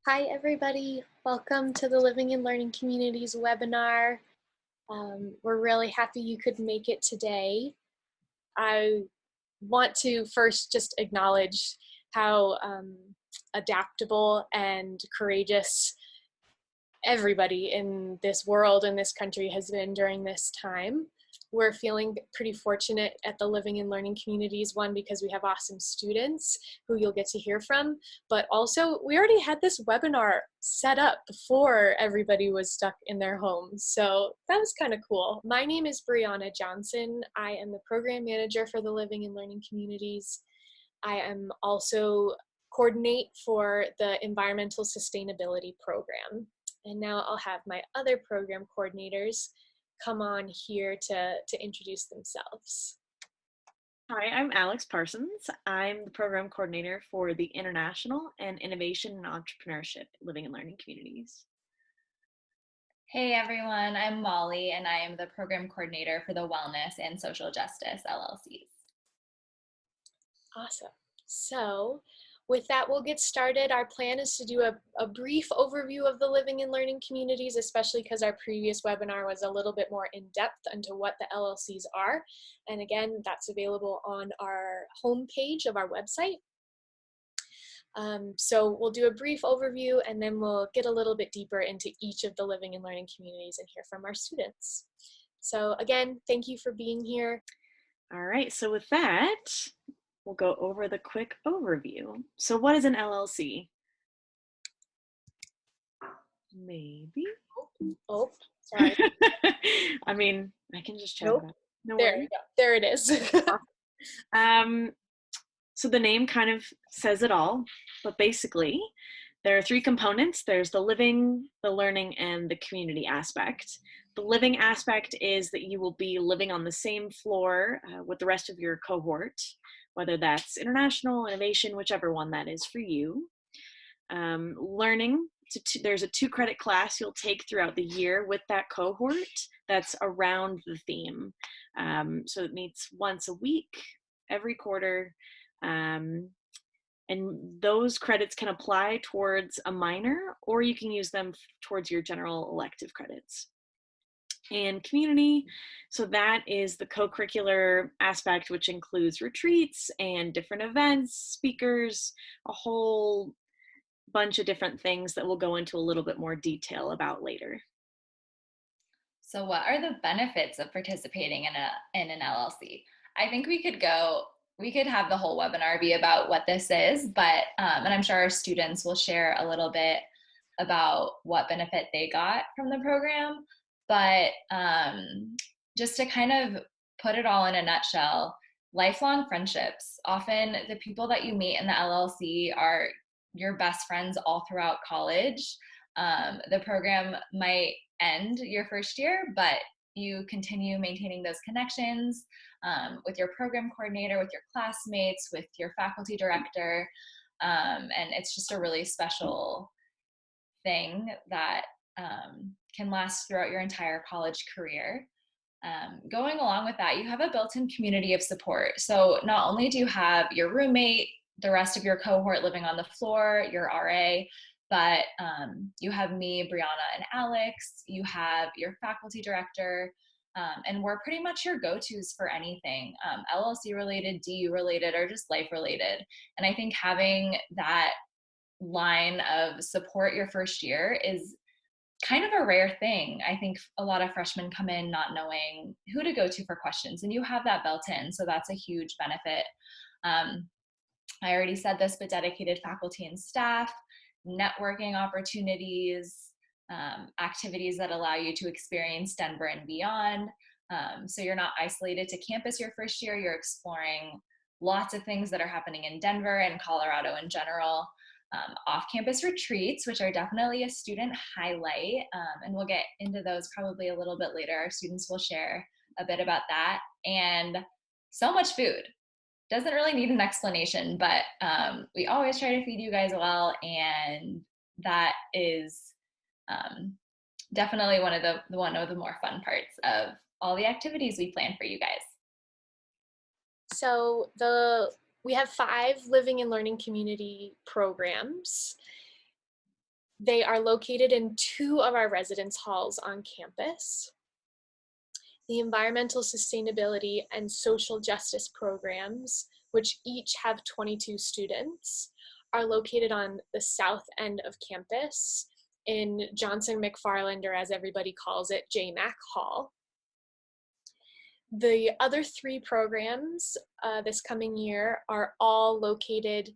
Hi, everybody. Welcome to the Living and Learning Communities webinar. We're really happy you could make it today. I want to first just acknowledge how adaptable and courageous everybody in this world and this country has been during this time. We're feeling pretty fortunate at the Living and Learning Communities one because we have awesome students who you'll get to hear from, but also we already had this webinar set up before everybody was stuck in their homes. So that was kind of cool. My name is Brianna Johnson. I am the program manager for the Living and Learning Communities. I am also coordinate for the environmental sustainability program. And now I'll have my other program coordinators come on here to introduce themselves. Hi, I'm Alex Parsons. I'm the program coordinator for the International and Innovation and Entrepreneurship Living and Learning Communities. Hey everyone, I'm Molly and I am the program coordinator for the Wellness and Social Justice LLCs. Awesome. So with that, we'll get started. Our plan is to do a brief overview of the living and learning communities, especially because our previous webinar was a little bit more in depth into what the LLCs are. And again, that's available on our homepage of our website. So we'll do a brief overview and then we'll get a little bit deeper into each of the living and learning communities and hear from our students. So again, thank you for being here. All right, so with that, we'll go over the quick overview. So what is an LLC? Maybe. Oh, sorry. I mean, I can just chat Nope. about it. No There you worries. go. There it is. Um, so the name kind of says it all, but basically, there are three components. There's the living, the learning, and the community aspect. The living aspect is that you will be living on the same floor with the rest of your cohort, whether that's international, innovation, whichever one that is for you. Learning, there's a 2-credit class you'll take throughout the year with that cohort that's around the theme. So it meets once a week, every quarter. And those credits can apply towards a minor, or you can use them towards your general elective credits. And community, so that is the co-curricular aspect, which includes retreats and different events, speakers, a whole bunch of different things that we'll go into a little bit more detail about later. So what are the benefits of participating in an LLC? I think we could have the whole webinar be about what this is, but and I'm sure our students will share a little bit about what benefit they got from the program. But just to kind of put it all in a nutshell, lifelong friendships. Often the people that you meet in the LLC are your best friends all throughout college. The program might end your first year, but you continue maintaining those connections with your program coordinator, with your classmates, with your faculty director. And it's just a really special thing that can last throughout your entire college career. Going along with that, you have a built in community of support. So not only do you have your roommate, the rest of your cohort living on the floor, your RA, but you have me, Brianna, and Alex. You have your faculty director, and we're pretty much your go-tos for anything LLC related, DU related, or just life related. And I think having that line of support your first year is kind of a rare thing. I think a lot of freshmen come in not knowing who to go to for questions, and you have that built in. So that's a huge benefit. Um, I already said this, but dedicated faculty and staff, networking opportunities, activities that allow you to experience Denver and beyond. So you're not isolated to campus your first year, you're exploring lots of things that are happening in Denver and Colorado in general. Off-campus retreats, which are definitely a student highlight, and we'll get into those probably a little bit later. Our students will share a bit about that. And so much food. Doesn't really need an explanation, but we always try to feed you guys well, and that is definitely one of the more fun parts of all the activities we plan for you guys. So we have 5 living and learning community programs. They are located in 2 of our residence halls on campus. The environmental sustainability and social justice programs, which each have 22 students, are located on the south end of campus in Johnson McFarland, or as everybody calls it, JMAC Hall. The other 3 programs this coming year are all located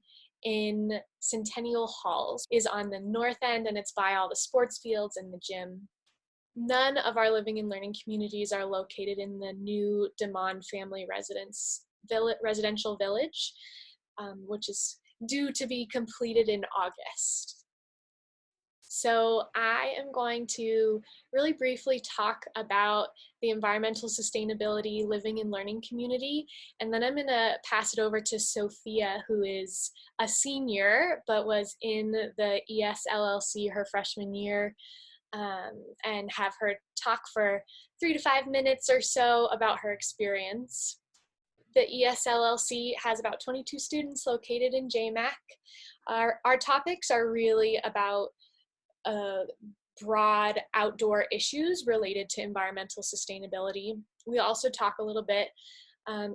in Centennial Halls. Is on the north end, and it's by all the sports fields and the gym. None of our living and learning communities are located in the new DeMond family residential village, which is due to be completed in August. So I am going to really briefly talk about the environmental sustainability living and learning community, and then I'm going to pass it over to Sophia, who is a senior but was in the ESLLC her freshman year, and have her talk for 3 to 5 minutes or so about her experience. The ESLLC has about 22 students located in JMAC. Our topics are really about broad outdoor issues related to environmental sustainability. We also talk a little bit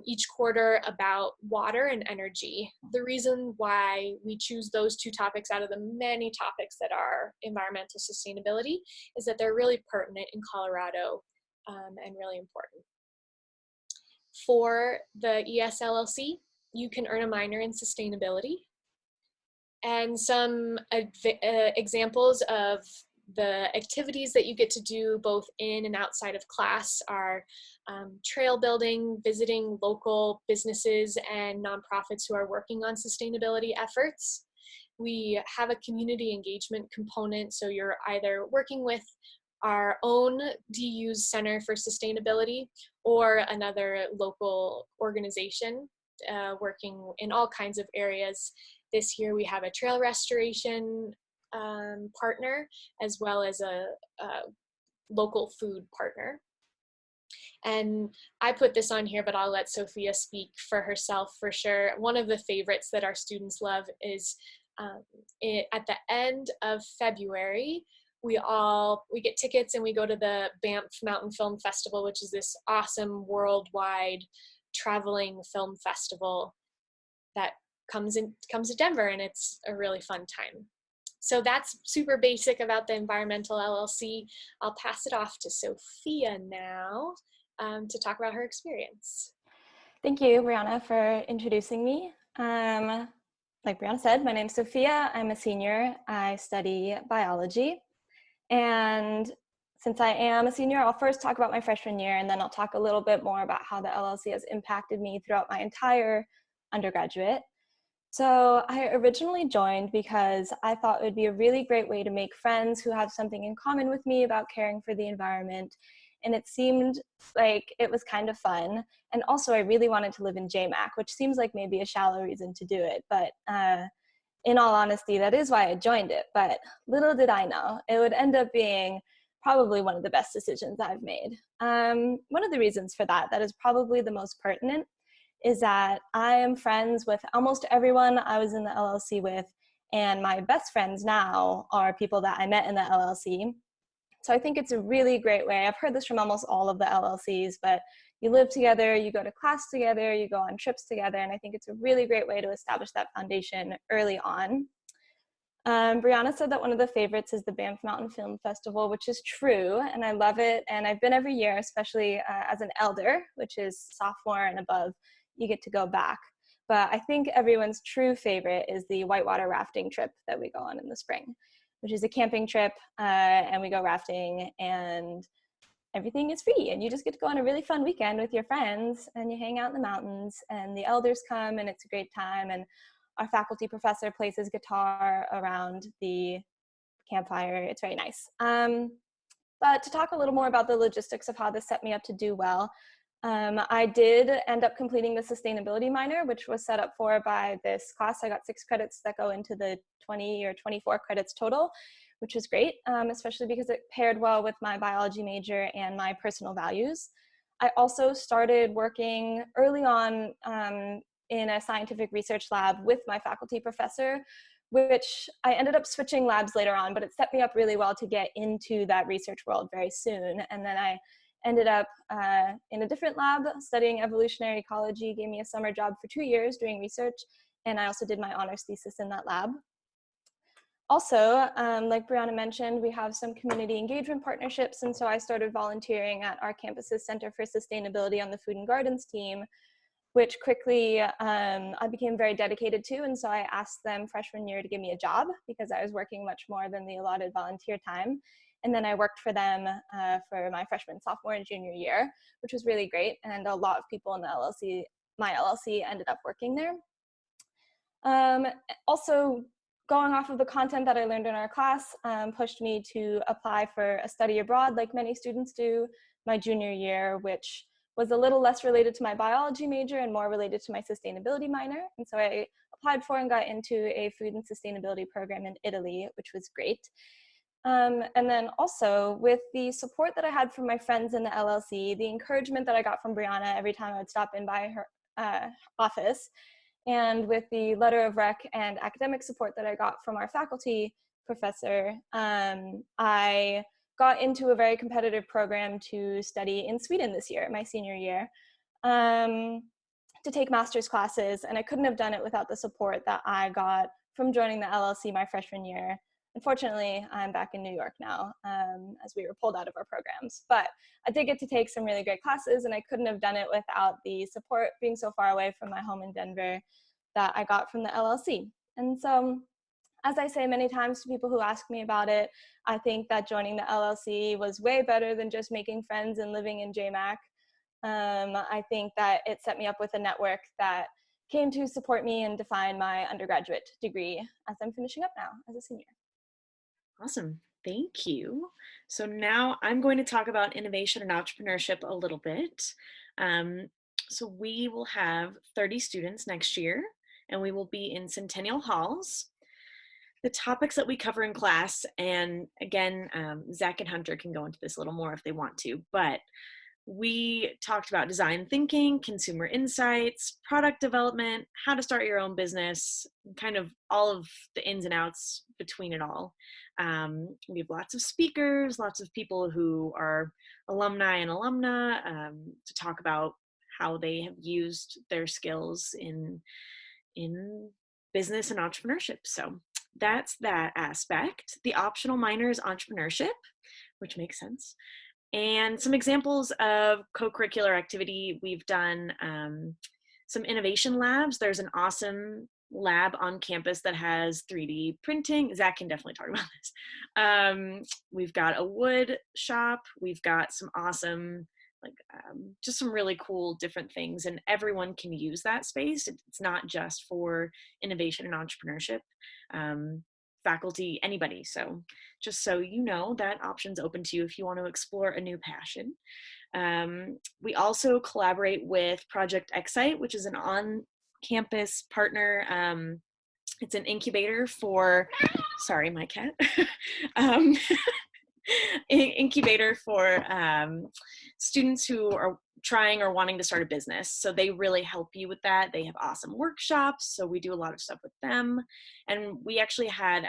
each quarter about water and energy. The reason why we choose those 2 topics out of the many topics that are environmental sustainability is that they're really pertinent in Colorado and really important. For the ESLLC, you can earn a minor in sustainability. And some examples of the activities that you get to do both in and outside of class are trail building, visiting local businesses and nonprofits who are working on sustainability efforts. We have a community engagement component, so you're either working with our own DU's Center for Sustainability or another local organization working in all kinds of areas. This year we have a trail restoration partner, as well as a local food partner. And I put this on here, but I'll let Sophia speak for herself for sure. One of the favorites that our students love is at the end of February, we get tickets and we go to the Banff Mountain Film Festival, which is this awesome worldwide traveling film festival that comes to Denver, and it's a really fun time. So that's super basic about the Environmental LLC. I'll pass it off to Sophia now to talk about her experience. Thank you, Brianna, for introducing me. Like Brianna said, my name's Sophia. I'm a senior. I study biology. And since I am a senior, I'll first talk about my freshman year, and then I'll talk a little bit more about how the LLC has impacted me throughout my entire undergraduate. So I originally joined because I thought it would be a really great way to make friends who have something in common with me about caring for the environment. And it seemed like it was kind of fun. And also I really wanted to live in JMAC, which seems like maybe a shallow reason to do it. But in all honesty, that is why I joined it. But little did I know, it would end up being probably one of the best decisions I've made. One of the reasons for that is probably the most pertinent, is that I am friends with almost everyone I was in the LLC with, and my best friends now are people that I met in the LLC. So I think it's a really great way. I've heard this from almost all of the LLCs, but you live together, you go to class together, you go on trips together, and I think it's a really great way to establish that foundation early on. Brianna said that one of the favorites is the Banff Mountain Film Festival, which is true, and I love it, and I've been every year, especially as an elder, which is sophomore and above. You get to go back. But I think everyone's true favorite is the whitewater rafting trip that we go on in the spring, which is a camping trip, and we go rafting, and everything is free, and you just get to go on a really fun weekend with your friends, and you hang out in the mountains, and the elders come, and it's a great time, and our faculty professor plays his guitar around the campfire. It's very nice. But to talk a little more about the logistics of how this set me up to do well, I did end up completing the sustainability minor, which was set up for by this class. I got 6 credits that go into the 20 or 24 credits total, which was great, especially because it paired well with my biology major and my personal values. I also started working early on in a scientific research lab with my faculty professor, which I ended up switching labs later on, but it set me up really well to get into that research world very soon. And then I ended up in a different lab studying evolutionary ecology, gave me a summer job for 2 years doing research, and I also did my honors thesis in that lab. Also, like Brianna mentioned, we have some community engagement partnerships, and so I started volunteering at our campus's Center for Sustainability on the Food and Gardens team, which quickly I became very dedicated to, and so I asked them freshman year to give me a job because I was working much more than the allotted volunteer time. And then I worked for them for my freshman, sophomore, and junior year, which was really great, and a lot of people in the LLC, my LLC, ended up working there. Also, going off of the content that I learned in our class pushed me to apply for a study abroad, like many students do, my junior year, which was a little less related to my biology major and more related to my sustainability minor. And so I applied for and got into a food and sustainability program in Italy, which was great. And then also with the support that I had from my friends in the LLC, the encouragement that I got from Brianna every time I would stop in by her office, and with the letter of rec and academic support that I got from our faculty professor, I got into a very competitive program to study in Sweden this year, my senior year, to take master's classes. And I couldn't have done it without the support that I got from joining the LLC my freshman year. Unfortunately, I'm back in New York now, as we were pulled out of our programs. But I did get to take some really great classes, and I couldn't have done it without the support being so far away from my home in Denver that I got from the LLC. And so, as I say many times to people who ask me about it, I think that joining the LLC was way better than just making friends and living in JMAC. I think that it set me up with a network that came to support me and define my undergraduate degree as I'm finishing up now as a senior. Awesome. Thank you. So now I'm going to talk about innovation and entrepreneurship a little bit. So we will have 30 students next year, and we will be in Centennial Halls. The topics that we cover in class, and again, Zach and Hunter can go into this a little more if they want to, but we talked about design thinking, consumer insights, product development, how to start your own business, kind of all of the ins and outs between it all. We have lots of speakers, lots of people who are alumni and alumna to talk about how they have used their skills in business and entrepreneurship. So that's that aspect. The optional minor is entrepreneurship, which makes sense. And some examples of co-curricular activity, we've done some innovation labs. There's an awesome lab on campus that has 3D printing. Zach can definitely talk about this. We've got a wood shop. We've got some awesome, just some really cool different things, and everyone can use that space. It's not just for innovation and entrepreneurship. Faculty, anybody. So just so you know, that option's open to you if you want to explore a new passion. We also collaborate with Project Excite, which is an on-campus partner. It's an incubator for, sorry, my cat. Incubator for students who are trying or wanting to start a business. So they really help you with that. They have awesome workshops. So we do a lot of stuff with them. And we actually had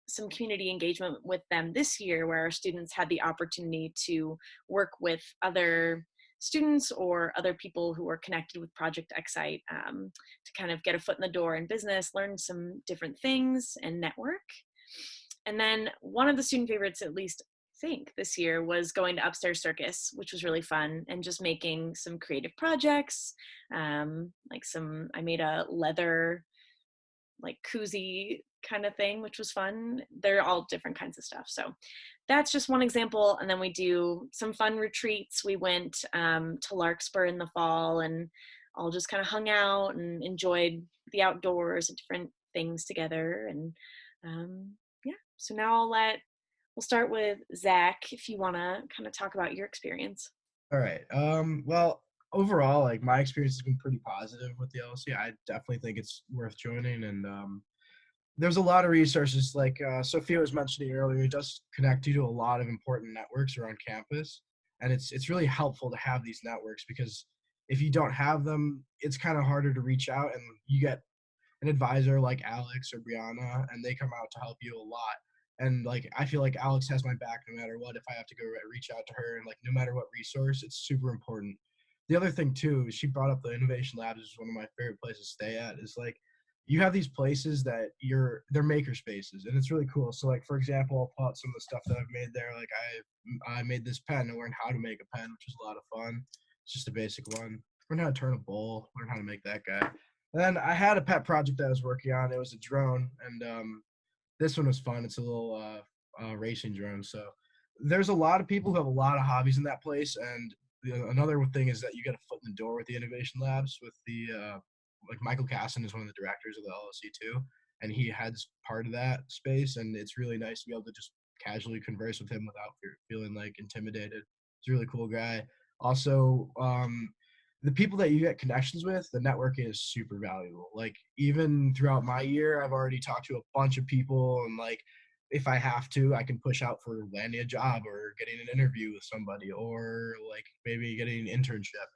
some community engagement with them this year where our students had the opportunity to work with other students or other people who are connected with Project Excite to kind of get a foot in the door in business, learn some different things, and network. And then one of the student favorites, at least I think this year, was going to Upstairs Circus, which was really fun, and just making some creative projects. I made a leather koozie kind of thing, which was fun. They're all different kinds of stuff. So that's just one example. And then we do some fun retreats. We went to Larkspur in the fall and all just kind of hung out and enjoyed the outdoors and different things together. And so now we'll start with Zach, if you want to kind of talk about your experience. All right. Well, overall, my experience has been pretty positive with the LLC. I definitely think it's worth joining, and there's a lot of resources. Like Sophia was mentioning earlier, it does connect you to a lot of important networks around campus, and it's really helpful to have these networks, because if you don't have them, it's kind of harder to reach out, and you get an advisor like Alex or Brianna, and they come out to help you a lot. And like I feel like Alex has my back no matter what. If I have to go reach out to her, and like no matter what resource, it's super important. The other thing too, she brought up the Innovation Labs, is one of my favorite places to stay at. Is like you have these places that they're maker spaces, and it's really cool. So like for example, I'll pull out some of the stuff that I've made there. Like I made this pen and learned how to make a pen, which is a lot of fun. It's just a basic one. Learn how to turn a bowl, learn how to make that guy. And then I had a pet project that I was working on. It was a drone, and this one was fun. It's a little racing drone. So there's a lot of people who have a lot of hobbies in that place. And another thing is that you get a foot in the door with the Innovation Labs. With the like Michael Casson is one of the directors of the LLC too, and he heads part of that space. And it's really nice to be able to just casually converse with him without feeling like intimidated. He's a really cool guy. Also, the people that you get connections with, the networking is super valuable. Like even throughout my year, I've already talked to a bunch of people, and like if I have to, I can push out for landing a job or getting an interview with somebody, or like maybe getting an internship.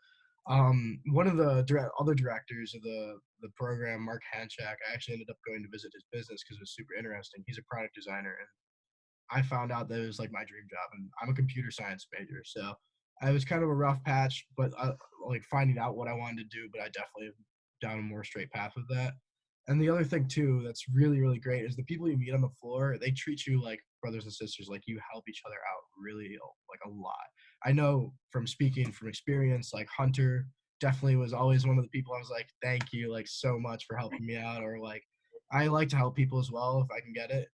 One of the other directors of the program, Mark Hanchak, I actually ended up going to visit his business because it was super interesting. He's a product designer, and I found out that it was like my dream job, and I'm a computer science major, so it was kind of a rough patch, but like finding out what I wanted to do, but I definitely down a more straight path with that. And the other thing too that's really really great is the people you meet on the floor. They treat you like brothers and sisters. Like you help each other out really like a lot. I know from speaking from experience, like Hunter definitely was always one of the people I was like, thank you like so much for helping me out, or like I like to help people as well if I can get it.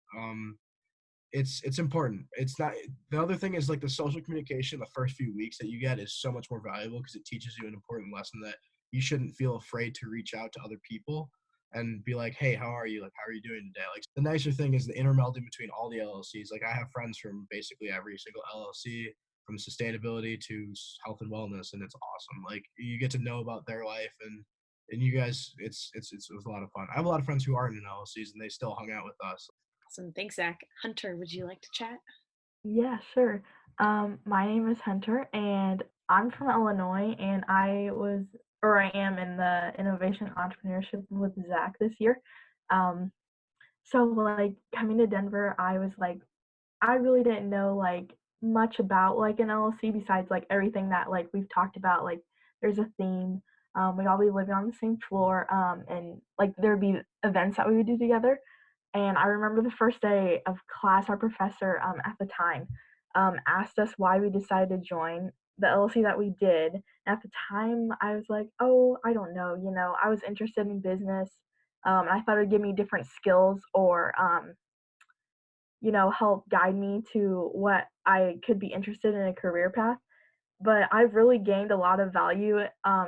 It's important. It's not, the other thing is like the social communication the first few weeks that you get is so much more valuable because it teaches you an important lesson that you shouldn't feel afraid to reach out to other people and be like, hey, how are you? Like, how are you doing today? Like the nicer thing is the intermelding between all the LLCs. Like I have friends from basically every single LLC, from sustainability to health and wellness, and it's awesome. Like you get to know about their life, and you guys, it was a lot of fun. I have a lot of friends who aren't in LLCs and they still hung out with us. Awesome. Thanks, Zach. Hunter, would you like to chat? Yeah, sure. My name is Hunter, and I'm from Illinois, and I am in the innovation entrepreneurship with Zach this year. Um, so like coming to Denver, I was like, I really didn't know like much about like an LLC besides like everything that like we've talked about. Like there's a theme. We'd all be living on the same floor, and like there'd be events that we would do together. And I remember the first day of class, our professor at the time asked us why we decided to join the LLC that we did. And at the time, I was like, oh, I don't know. You know, I was interested in business. And I thought it would give me different skills or, you know, help guide me to what I could be interested in a career path. But I've really gained a lot of value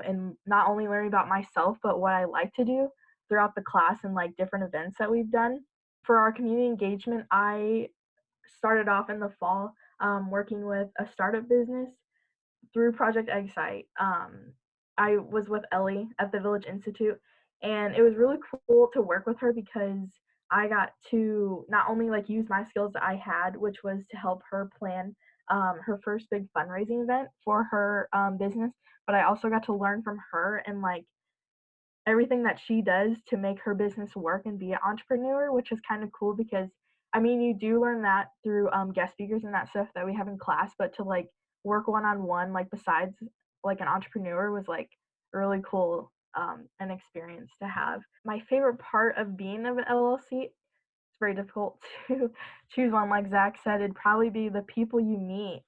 in not only learning about myself, but what I like to do throughout the class and like different events that we've done. For our community engagement, I started off in the fall working with a startup business through Project Excite. I was with Ellie at the Village Institute, and it was really cool to work with her because I got to not only like use my skills that I had, which was to help her plan her first big fundraising event for her business, but I also got to learn from her and like everything that she does to make her business work and be an entrepreneur, which is kind of cool because I mean, you do learn that through guest speakers and that stuff that we have in class, but to like work one on one, like besides like an entrepreneur, was like really cool an experience to have. My favorite part of being of an LLC, it's very difficult to choose one. Like Zach said, it'd probably be the people you meet.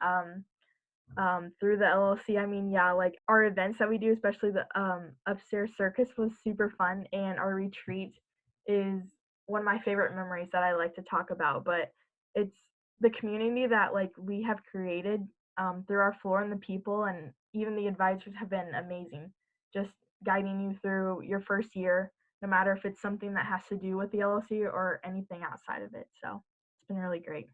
Through the LLC. I mean, yeah, like our events that we do, especially the upstairs circus, was super fun, and our retreat is one of my favorite memories that I like to talk about. But it's the community that like we have created through our floor, and the people and even the advisors have been amazing, just guiding you through your first year, no matter if it's something that has to do with the LLC or anything outside of it. So it's been really great.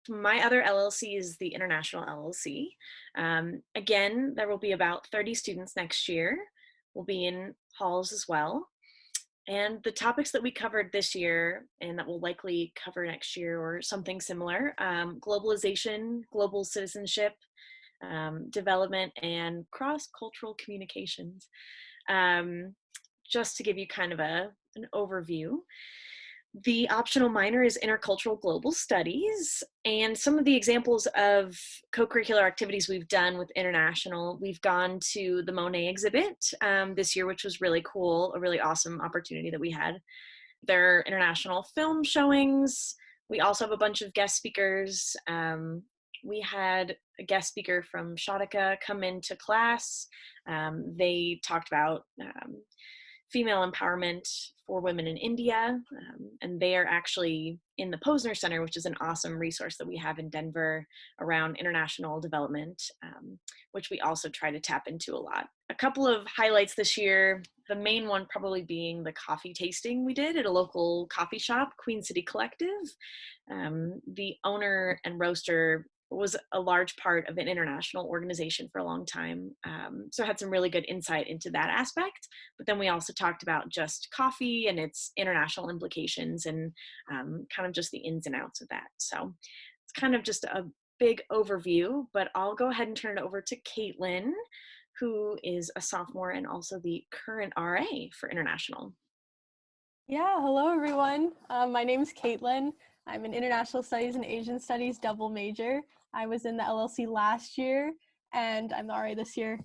My other LLC is the International LLC. Again, there will be about 30 students next year. We'll be in halls as well. And the topics that we covered this year and that we'll likely cover next year or something similar, globalization, global citizenship, development, and cross-cultural communications. just to give you kind of an overview. The optional minor is Intercultural Global Studies, and some of the examples of co-curricular activities we've done with international, we've gone to the Monet exhibit this year, which was really cool, a really awesome opportunity that we had. There are international film showings. We also have a bunch of guest speakers. We had a guest speaker from Shattuka come into class. They talked about female empowerment for women in India, and they are actually in the Posner Center, which is an awesome resource that we have in Denver around international development, which we also try to tap into a lot. A couple of highlights this year, the main one probably being the coffee tasting we did at a local coffee shop, Queen City Collective. The owner and roaster was a large part of an international organization for a long time. So I had some really good insight into that aspect. But then we also talked about just coffee and its international implications and kind of just the ins and outs of that. So it's kind of just a big overview, but I'll go ahead and turn it over to Caitlin, who is a sophomore and also the current RA for international. Yeah, hello everyone. My name is Caitlin. I'm an International Studies and Asian Studies double major. I was in the LLC last year, and I'm the RA this year.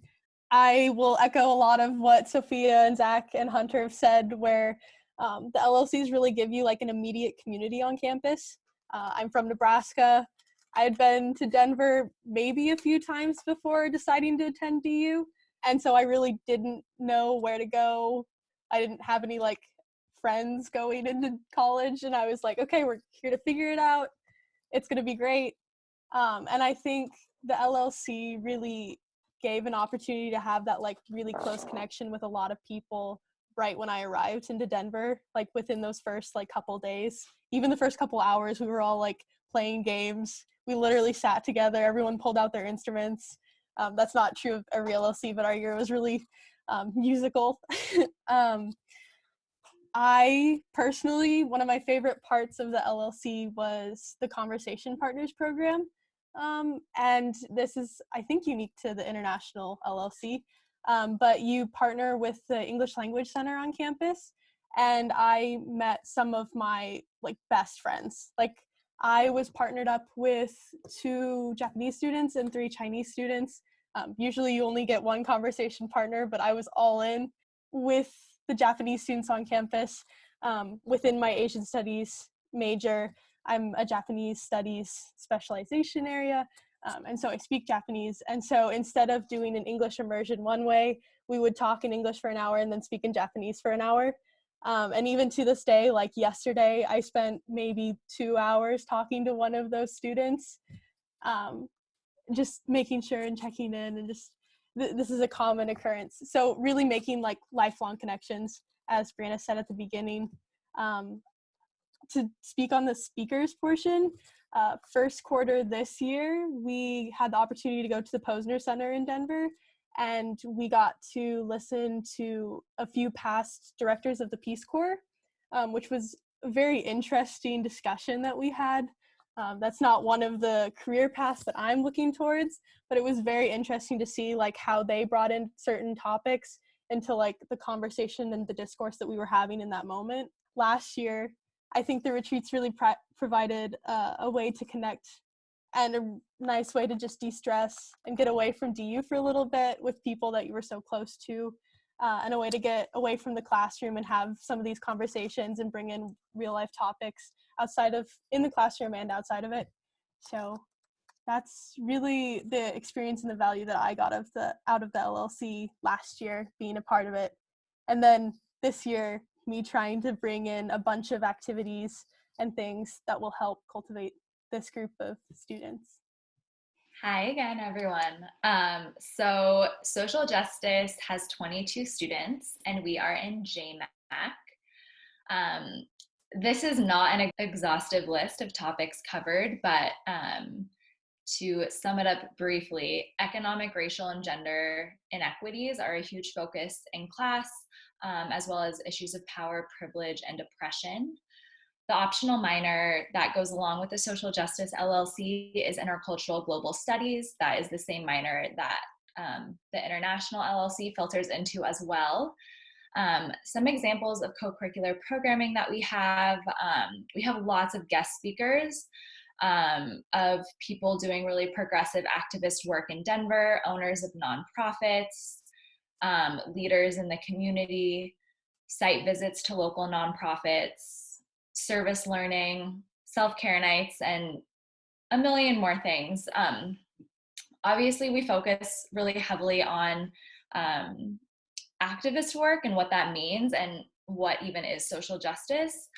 I will echo a lot of what Sophia and Zach and Hunter have said, where the LLCs really give you like an immediate community on campus. I'm from Nebraska. I had been to Denver maybe a few times before deciding to attend DU, and so I really didn't know where to go. I didn't have any like friends going into college, and I was like, okay, we're here to figure it out. It's going to be great. And I think the LLC really gave an opportunity to have that like really close connection with a lot of people right when I arrived into Denver, like within those first like couple days. Even the first couple hours, we were all like playing games. We literally sat together. Everyone pulled out their instruments. That's not true of every LLC, but our year was really musical. I personally, one of my favorite parts of the LLC was the Conversation Partners program. And this is, I think, unique to the International LLC, but you partner with the English Language Center on campus, and I met some of my like best friends. Like I was partnered up with 2 Japanese students and 3 Chinese students. Usually you only get one conversation partner, but I was all in with the Japanese students on campus. Within my Asian Studies major, I'm a Japanese Studies specialization area, and so I speak Japanese. And so instead of doing an English immersion one way, we would talk in English for an hour and then speak in Japanese for an hour. And even to this day, like yesterday, I spent maybe 2 hours talking to one of those students, just making sure and checking in, and just this is a common occurrence. So really making like lifelong connections, as Brianna said at the beginning. To speak on the speakers portion, first quarter this year, we had the opportunity to go to the Posner Center in Denver, and we got to listen to a few past directors of the Peace Corps, which was a very interesting discussion that we had. That's not one of the career paths that I'm looking towards, but it was very interesting to see like how they brought in certain topics into like the conversation and the discourse that we were having in that moment. Last year, I think the retreats really provided a way to connect and a nice way to just de-stress and get away from DU for a little bit with people that you were so close to, and a way to get away from the classroom and have some of these conversations and bring in real life topics outside of in the classroom and outside of it. So that's really the experience and the value that I got out of the LLC last year, being a part of it. And then this year, me trying to bring in a bunch of activities and things that will help cultivate this group of students. Hi again, everyone. So social justice has 22 students, and we are in JMAC. This is not an exhaustive list of topics covered, but to sum it up briefly, economic, racial, and gender inequities are a huge focus in class, as well as issues of power, privilege, and oppression. The optional minor that goes along with the Social Justice LLC is Intercultural Global Studies. That is the same minor that the International LLC filters into as well. Some examples of co-curricular programming that we have lots of guest speakers of people doing really progressive activist work in Denver, owners of nonprofits, leaders in the community, site visits to local nonprofits, service learning, self-care nights, and a million more things. Obviously, we focus really heavily on activist work and what that means and what even is social justice.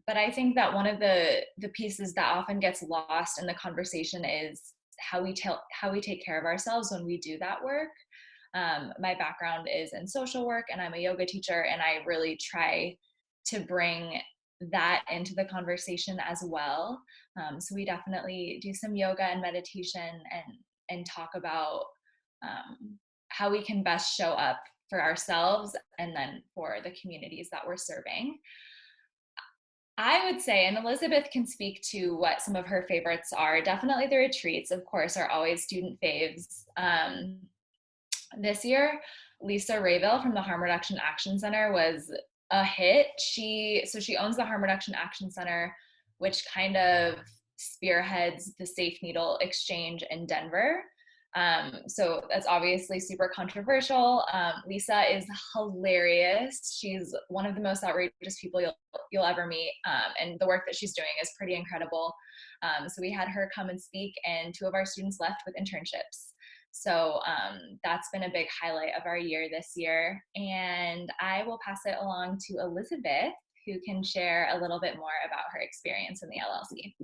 But I think that one of the pieces that often gets lost in the conversation is how we take care of ourselves when we do that work. My background is in social work, and I'm a yoga teacher, and I really try to bring that into the conversation as well. So we definitely do some yoga and meditation and talk about how we can best show up for ourselves and then for the communities that we're serving. I would say, and Elizabeth can speak to what some of her favorites are, definitely the retreats, of course, are always student faves. This year, Lisa Rayville from the Harm Reduction Action Center was a hit. She owns the Harm Reduction Action Center, which kind of spearheads the Safe Needle Exchange in Denver. So that's obviously super controversial. Lisa is hilarious. She's one of the most outrageous people you'll ever meet. And the work that she's doing is pretty incredible. So we had her come and speak, and 2 of our students left with internships. So that's been a big highlight of our year this year. And I will pass it along to Elizabeth, who can share a little bit more about her experience in the LLC.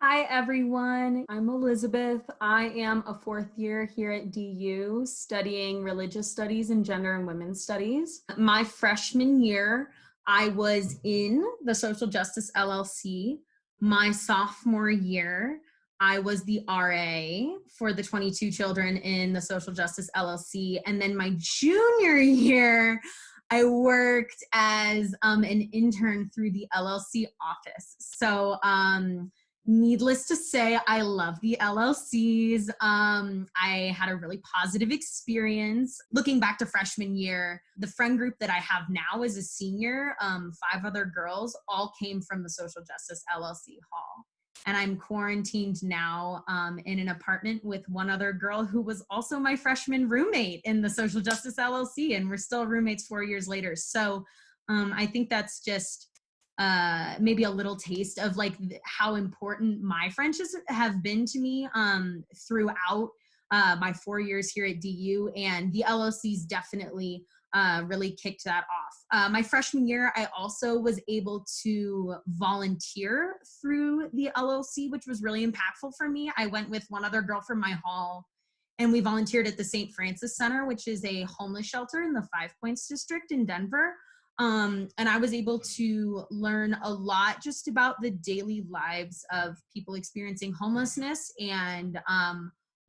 Hi, everyone. I'm Elizabeth. I am a 4th year here at DU studying religious studies and gender and women's studies. My freshman year, I was in the Social Justice LLC. My sophomore year, I was the RA for the 22 children in the Social Justice LLC. And then my junior year, I worked as an intern through the LLC office. So, needless to say, I love the LLCs. I had a really positive experience. Looking back to freshman year, the friend group that I have now as a senior, 5 other girls, all came from the Social Justice LLC hall. And I'm quarantined now in an apartment with one other girl who was also my freshman roommate in the Social Justice LLC, and we're still roommates 4 years later. So I think that's just maybe a little taste of like how important my friendships have been to me throughout my 4 years here at DU, and the LLC's definitely really kicked that off. My freshman year, I also was able to volunteer through the LLC, which was really impactful for me. I went with one other girl from my hall, and we volunteered at the St. Francis Center, which is a homeless shelter in the Five Points district in Denver. And I was able to learn a lot just about the daily lives of people experiencing homelessness and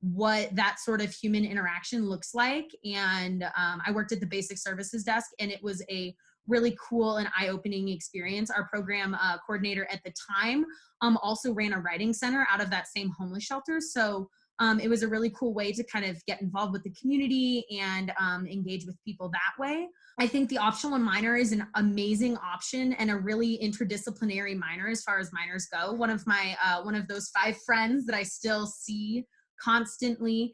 what that sort of human interaction looks like. And I worked at the basic services desk, and it was a really cool and eye-opening experience. Our program coordinator at the time also ran a writing center out of that same homeless shelter. So it was a really cool way to kind of get involved with the community and engage with people that way. I think the optional minor is an amazing option and a really interdisciplinary minor as far as minors go. One of those 5 friends that I still see constantly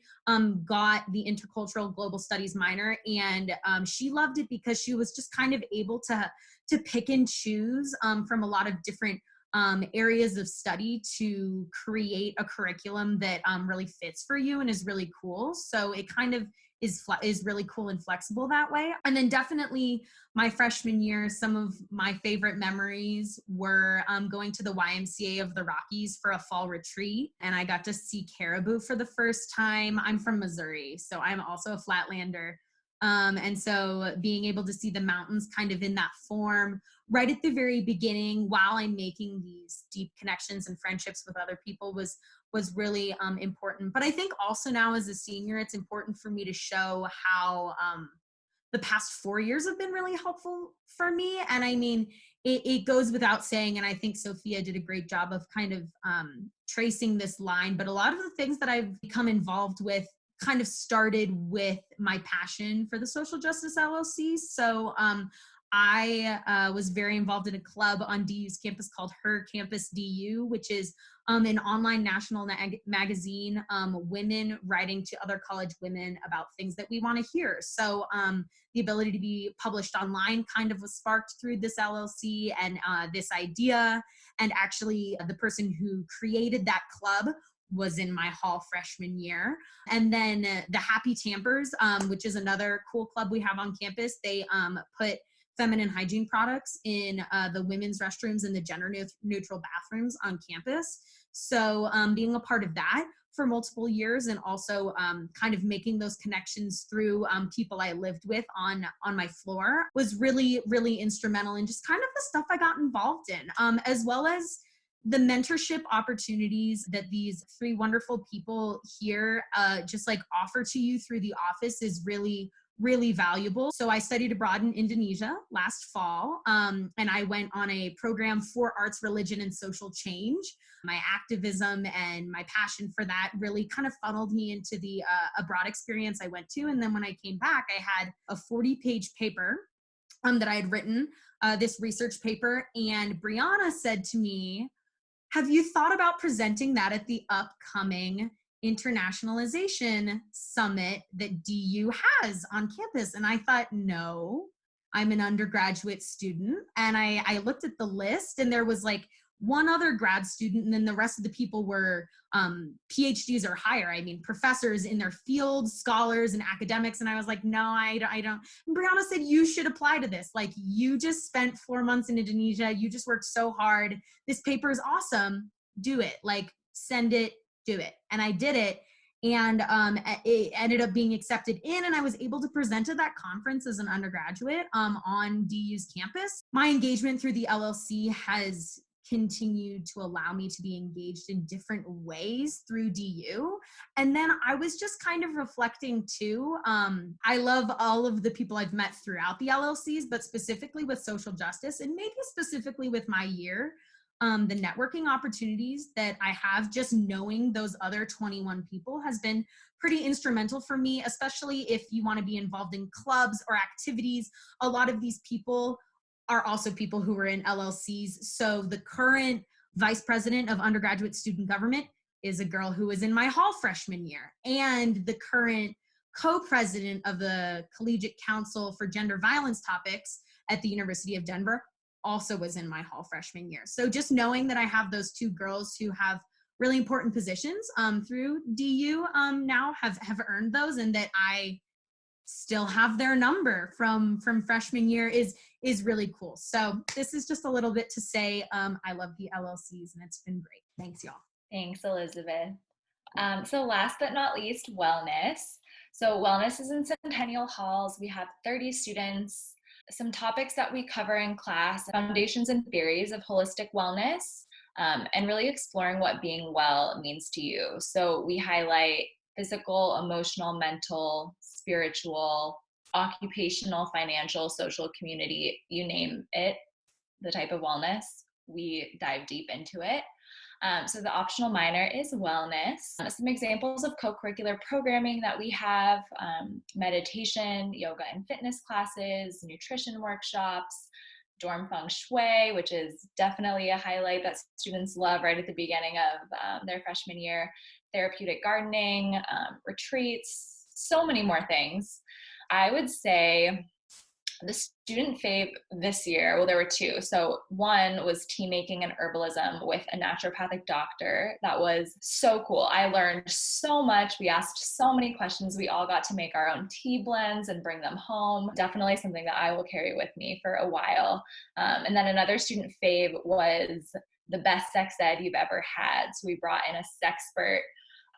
got the intercultural global studies minor, and she loved it because she was just kind of able to pick and choose from a lot of different areas of study to create a curriculum that really fits for you and is really cool. So it kind of is really cool and flexible that way. And then definitely my freshman year, some of my favorite memories were going to the YMCA of the Rockies for a fall retreat. And I got to see caribou for the first time. I'm from Missouri, so I'm also a flatlander. And so being able to see the mountains kind of in that form right at the very beginning while I'm making these deep connections and friendships with other people was really important. But I think also now as a senior, it's important for me to show how the past 4 years have been really helpful for me. And I mean, it goes without saying, and I think Sophia did a great job of kind of tracing this line, but a lot of the things that I've become involved with kind of started with my passion for the Social Justice LLC. So I was very involved in a club on DU's campus called Her Campus DU, which is an online national magazine, women writing to other college women about things that we want to hear. So the ability to be published online kind of was sparked through this LLC and this idea. And actually the person who created that club was in my hall freshman year. And then the Happy Tampers, which is another cool club we have on campus, they put feminine hygiene products in the women's restrooms and the gender neutral bathrooms on campus. So being a part of that for multiple years, and also kind of making those connections through people I lived with on my floor was really, really instrumental in just kind of the stuff I got involved in, as well as the mentorship opportunities that these three wonderful people here just like offer to you through the office is really, really valuable. So I studied abroad in Indonesia last fall, and I went on a program for arts, religion, and social change. My activism and my passion for that really kind of funneled me into the abroad experience I went to. And then when I came back, I had a 40-page paper that I had written, this research paper, and Brianna said to me, "Have you thought about presenting that at the upcoming internationalization summit that DU has on campus?" And I thought, no, I'm an undergraduate student. And I looked at the list, and there was like one other grad student, and then the rest of the people were PhDs or higher. I mean, professors in their fields, scholars and academics. And I was like, no, I don't. And Brianna said, you should apply to this. Like, you just spent 4 months in Indonesia. You just worked so hard. This paper is awesome. Do it. Like, send it, do it. And I did it. And it ended up being accepted in, and I was able to present at that conference as an undergraduate on DU's campus. My engagement through the LLC has continued to allow me to be engaged in different ways through DU. And then I was just kind of reflecting too. I love all of the people I've met throughout the LLCs, but specifically with social justice, and maybe specifically with my year, the networking opportunities that I have, just knowing those other 21 people has been pretty instrumental for me, especially if you want to be involved in clubs or activities. A lot of these people are also people who were in LLCs. So the current vice president of undergraduate student government is a girl who was in my hall freshman year. And the current co-president of the Collegiate Council for Gender Violence Topics at the University of Denver also was in my hall freshman year. So just knowing that I have those two girls who have really important positions through DU now have earned those, and that I still have their number from freshman year is really cool. So this is just a little bit to say I love the LLCs, and it's been great. Thanks, y'all. Thanks, Elizabeth. So last but not least, wellness. So wellness is in Centennial Halls. We have 30 students. Some topics that we cover in class: foundations and theories of holistic wellness, and really exploring what being well means to you. So we highlight physical, emotional, mental, spiritual, occupational, financial, social, community, you name it, the type of wellness, we dive deep into it. So the optional minor is wellness. Some examples of co-curricular programming that we have: meditation, yoga and fitness classes, nutrition workshops, dorm feng shui, which is definitely a highlight that students love right at the beginning of their freshman year, therapeutic gardening, retreats, so many more things. I would say the student fave this year, well, there were two. So one was tea making and herbalism with a naturopathic doctor. That was so cool. I learned so much. We asked so many questions. We all got to make our own tea blends and bring them home. Definitely something that I will carry with me for a while. And then another student fave was the best sex ed you've ever had. So we brought in a sexpert.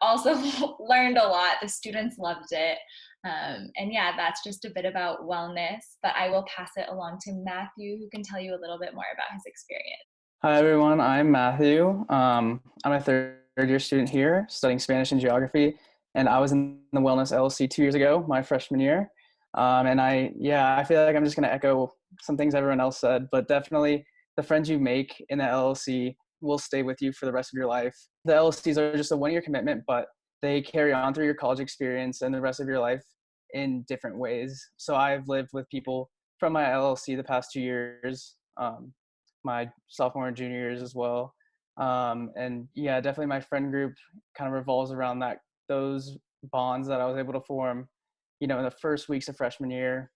Also learned a lot. The students loved it. And yeah, that's just a bit about wellness, but I will pass it along to Matthew, who can tell you a little bit more about his experience. Hi, everyone. I'm Matthew. I'm a third year student here studying Spanish and geography, and I was in the Wellness LLC 2 years ago, my freshman year. And I feel like I'm just going to echo some things everyone else said, but definitely the friends you make in the LLC will stay with you for the rest of your life. The LLCs are just a one-year commitment, but they carry on through your college experience and the rest of your life in different ways. So I've lived with people from my LLC the past 2 years, my sophomore and junior years as well. And yeah, definitely my friend group kind of revolves around those bonds that I was able to form, in the first weeks of freshman year,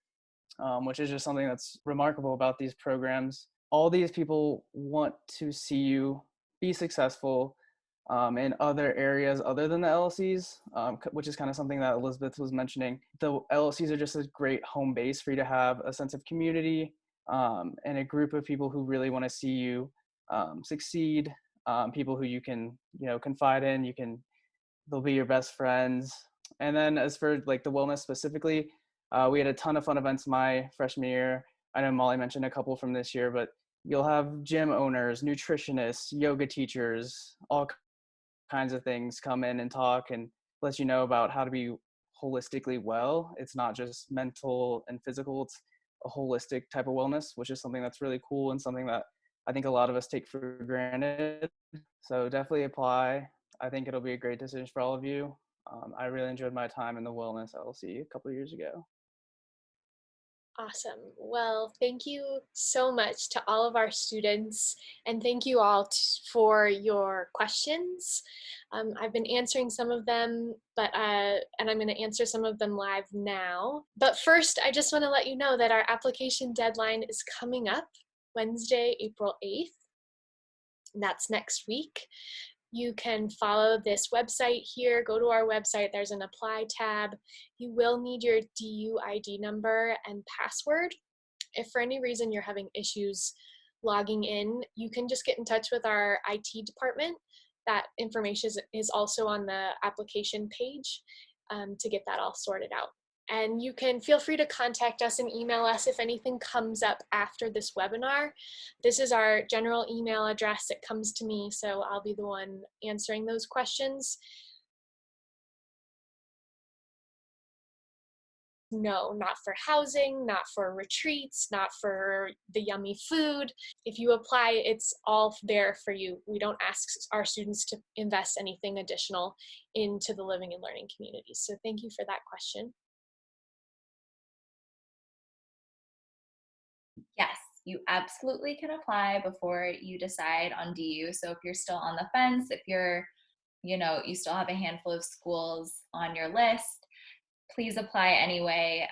which is just something that's remarkable about these programs. All these people want to see you be successful in other areas other than the LLCs, which is kind of something that Elizabeth was mentioning. The LLCs are just a great home base for you to have a sense of community and a group of people who really want to see you succeed, people who you can, confide in, they'll be your best friends. And then as for like the wellness specifically, we had a ton of fun events my freshman year. I know Molly mentioned a couple from this year, but you'll have gym owners, nutritionists, yoga teachers, all kinds of things come in and talk and let you know about how to be holistically well. It's not just mental and physical, it's a holistic type of wellness, which is something that's really cool and something that I think a lot of us take for granted. So definitely apply. I think it'll be a great decision for all of you. I really enjoyed my time in the Wellness LLC a couple of years ago. Awesome. Well, thank you so much to all of our students, and thank you all for your questions. I've been answering some of them, and I'm going to answer some of them live now. But first, I just want to let you know that our application deadline is coming up Wednesday, April 8th. And that's next week. You can follow this website here. Go to our website. There's an apply tab. You will need your DU ID number and password. If for any reason you're having issues logging in, you can just get in touch with our IT department. That information is also on the application page to get that all sorted out. And you can feel free to contact us and email us if anything comes up after this webinar. This is our general email address. It comes to me, so I'll be the one answering those questions. No, not for housing, not for retreats, not for the yummy food. If you apply, it's all there for you. We don't ask our students to invest anything additional into the living and learning communities. So thank you for that question. Yes, you absolutely can apply before you decide on DU. So if you're still on the fence, if you still have a handful of schools on your list, please apply anyway,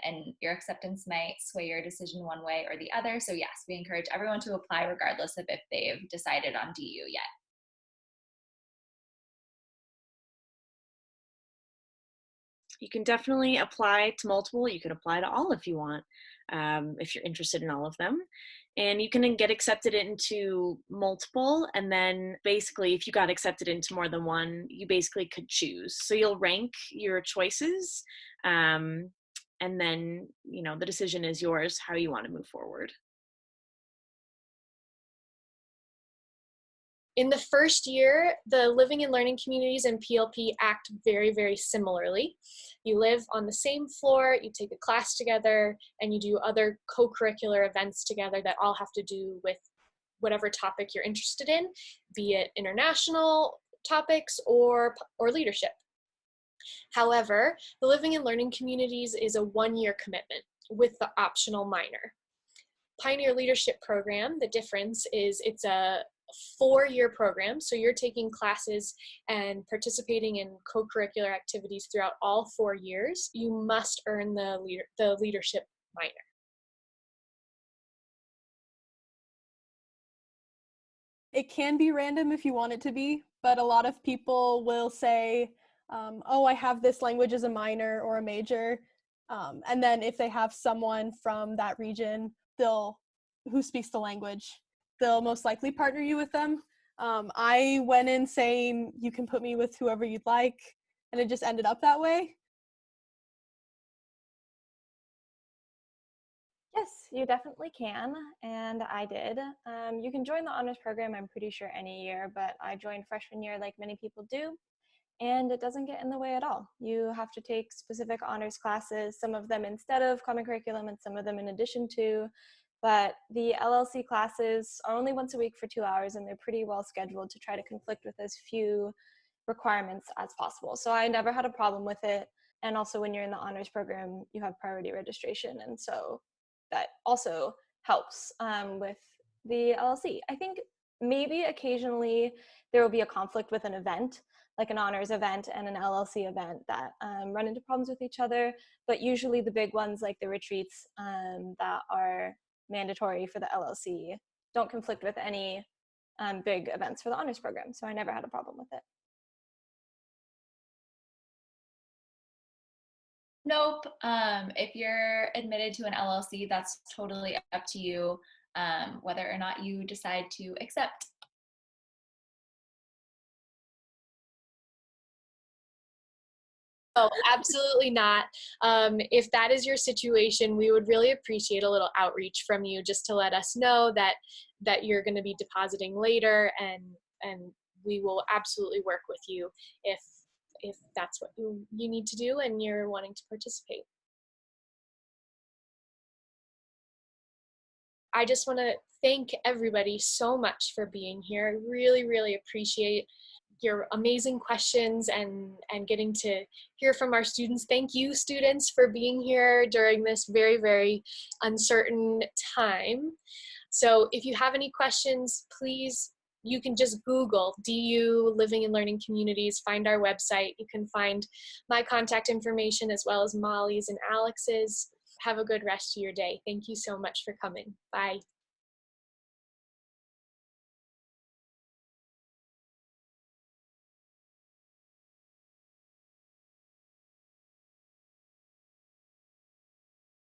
and your acceptance might sway your decision one way or the other. So yes, we encourage everyone to apply regardless of if they've decided on DU yet. You can definitely apply to multiple. You could apply to all if you want, if you're interested in all of them. And you can get accepted into multiple, and then basically if you got accepted into more than one, you basically could choose. So you'll rank your choices, and then the decision is yours how you want to move forward. In the first year, the living and learning communities and PLP act very, very similarly. You live on the same floor, you take a class together, and you do other co-curricular events together that all have to do with whatever topic you're interested in, be it international topics or leadership. However, the living and learning communities is a one-year commitment with the optional minor. Pioneer Leadership Program, the difference is it's a 4-year program, so you're taking classes and participating in co-curricular activities throughout all 4 years. You must earn the leadership minor. It can be random if you want it to be, but a lot of people will say, oh, I have this language as a minor or a major, and then if they have someone from that region who speaks the language, they'll most likely partner you with them. I went in saying, you can put me with whoever you'd like, and it just ended up that way. Yes, you definitely can, and I did. You can join the honors program, I'm pretty sure, any year, but I joined freshman year like many people do, and it doesn't get in the way at all. You have to take specific honors classes, some of them instead of common curriculum and some of them in addition to, but the LLC classes are only once a week for 2 hours, and they're pretty well scheduled to try to conflict with as few requirements as possible. So I never had a problem with it. And also when you're in the honors program, you have priority registration. And so that also helps with the LLC. I think maybe occasionally there will be a conflict with an event, like an honors event and an LLC event that run into problems with each other. But usually the big ones like the retreats that are mandatory for the LLC don't conflict with any big events for the honors program. So I never had a problem with it. Nope. If you're admitted to an LLC, that's totally up to you, whether or not you decide to accept. Oh, absolutely not. If that is your situation, we would really appreciate a little outreach from you just to let us know that you're going to be depositing later, and we will absolutely work with you if that's what you need to do and you're wanting to participate. I just want to thank everybody so much for being here. I really, really appreciate your amazing questions and getting to hear from our students. Thank you, students, for being here during this very, very uncertain time. So if you have any questions, please, you can just Google DU Living and Learning Communities, find our website. You can find my contact information as well as Molly's and Alex's. Have a good rest of your day. Thank you so much for coming. Bye.